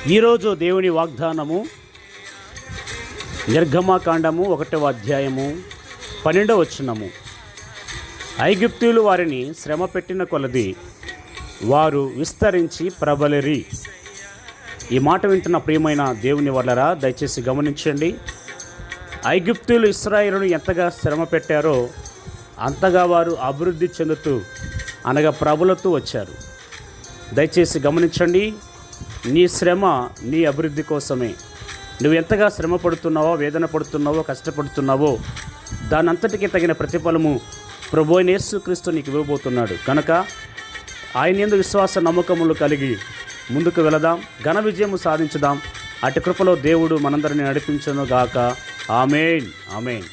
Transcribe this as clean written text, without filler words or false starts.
ఈరోజు దేవుని వాగ్దానము నిర్గమకాండము 1వ అధ్యాయము 12వ వచనము. ఐగుప్తీయులు వారిని శ్రమ పెట్టిన కొలది వారు విస్తరించి ప్రబలిరి. ఈ మాట వింటున్న ప్రియమైన దేవుని వల్లరా దయచేసి గమనించండి. ఐగుప్తీయులు ఇశ్రాయేలును ఎంతగా శ్రమ పెట్టారో అంతగా వారు అభివృద్ధి చెందుతూ అనగా ప్రబలుతూ వచ్చారు. దయచేసి గమనించండి. నీ శ్రమ నీ అభివృద్ధి కోసమే. నువ్వు ఎంతగా శ్రమ పడుతున్నావో, వేదన పడుతున్నావో, కష్టపడుతున్నావో దానంతటికీ తగిన ప్రతిఫలము ప్రభువైన యేసుక్రీస్తు నీకు ఇవ్వబోతున్నాడు. కనుక ఆయన యందు విశ్వాస నమ్మకములు కలిగి ముందుకు వెళదాం, ఘన విజయము సాధించుదాం. అటు కృపలో దేవుడు మనందరినీ నడిపించును గాక. ఆమేన్, ఆమేన్.